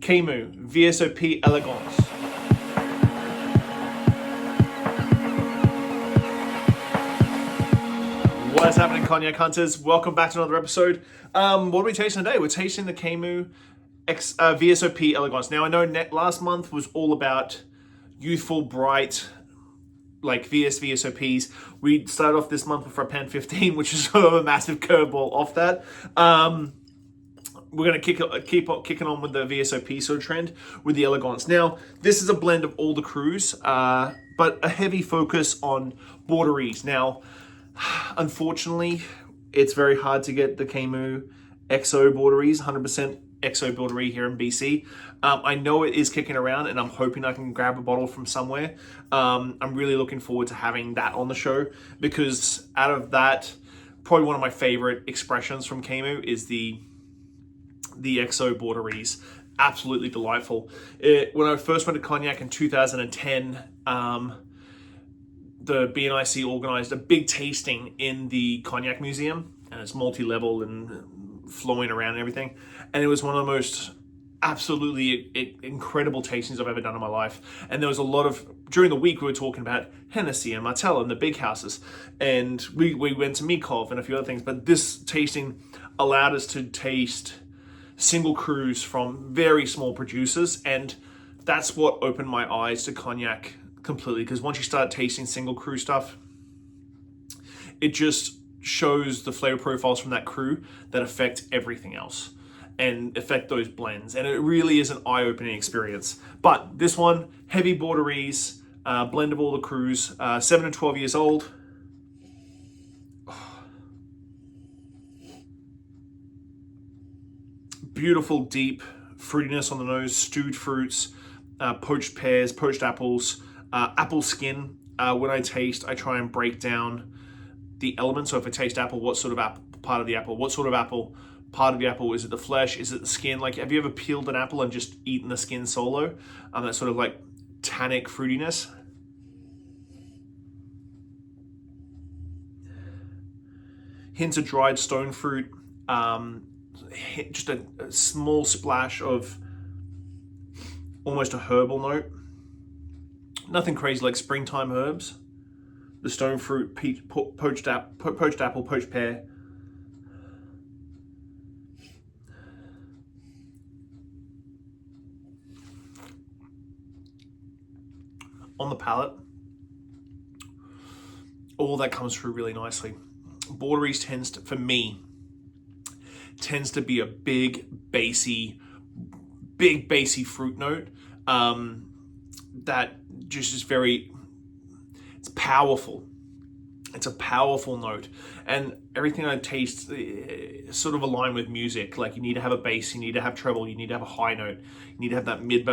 Camus VSOP Élégance. What is happening, Cognac Hunters? Welcome back to another episode. What are we tasting today? We're tasting the Camus VSOP Élégance. Now, I know last month was all about youthful, bright, like VSOPs. We started off this month with our Pan 15, which is sort of a massive curveball off that. We're going to keep kicking on with the VSOP sort of trend with the Elegance. Now, this is a blend of all the crus, but a heavy focus on Borderies. Now, unfortunately, it's very hard to get the Camus XO Borderies, 100% XO Borderie here in BC. I know it is kicking around, and I'm hoping I can grab a bottle from somewhere. I'm really looking forward to having that on the show, because out of that, probably one of my favorite expressions from Camus is the XO Borderies. Absolutely delightful. When I first went to Cognac in 2010, the BNIC organized a big tasting in the Cognac Museum, and it's multi-level and flowing around and everything. And it was one of the most absolutely incredible tastings I've ever done in my life. And there was a lot of, during the week, we were talking about Hennessy and Martell and the big houses. And we went to Mikov and a few other things. But this tasting allowed us to taste single crus from very small producers. And that's what opened my eyes to Cognac completely. Because once you start tasting single cru stuff, it just shows the flavor profiles from that cru that affect everything else and affect those blends. And it really is an eye-opening experience. But this one, heavy Borderies, blend of all the crus, 7 and 12 years old. Beautiful, deep fruitiness on the nose, stewed fruits, poached pears, poached apples, apple skin. When I taste, I try and break down the elements. So if I taste apple, what sort of apple, part of the apple, what sort of apple, part of the apple, is it the flesh, is it the skin? Like, have you ever peeled an apple and just eaten the skin solo? That sort of like tannic fruitiness. Hints of dried stone fruit, just a small splash of almost a herbal note. Nothing crazy, like springtime herbs. The stone fruit, poached apple, poached pear. On the palate, all that comes through really nicely. Borderies for me, tends to be a big bassy fruit note that just is very, it's powerful. It's a powerful note, and everything I taste sort of align with music. Like, you need to have a bass, you need to have treble, you need to have a high note, you need to have that mid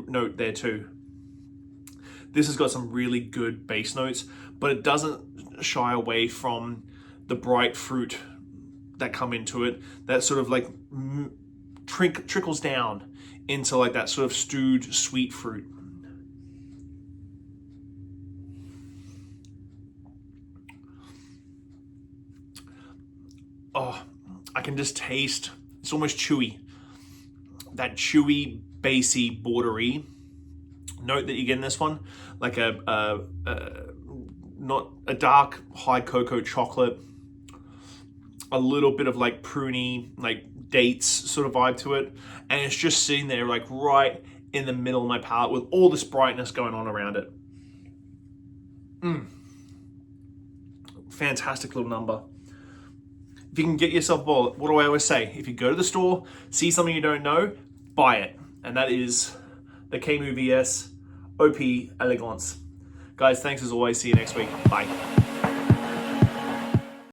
note there too. This has got some really good bass notes, but it doesn't shy away from the bright fruit that come into it, that sort of like trickles down into like that sort of stewed sweet fruit. Oh, I can just taste, it's almost chewy. That chewy, bassy Borderie note that you get in this one, like not a dark high cocoa chocolate, a little bit of like pruny, like dates sort of vibe to it, and it's just sitting there like right in the middle of my palate with all this brightness going on around it. Fantastic little number. If you can get yourself a bottle, what do I always say? If you go to the store, see something you don't know, buy it. And that is the Camus VSOP Élégance. Guys, thanks as always. See you next week. Bye.